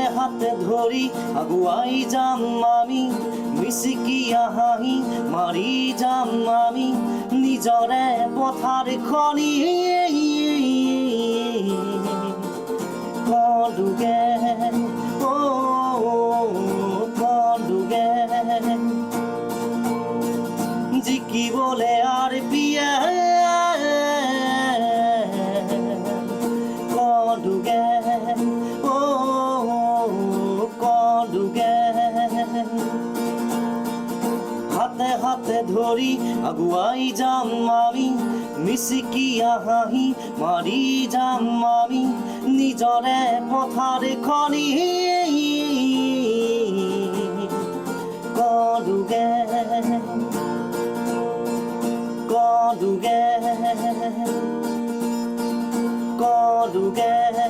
হাতে হাতে ধৰি আগুৱাই যাম আমি মিচিকিয়া হাঁহি মাৰি যাম আমি নিজৰে পথাৰ খনি কলোগে কলোগে জিকিবলে আর পিয়া কলোগে কলোগে হাতে হাতে ধৰি আগুৱাই যাম আমি মিচিকিয়া হাঁহি মাৰি যাম আমি নিজৰে পথাৰ খনি কলোগে কলোগে কলোগে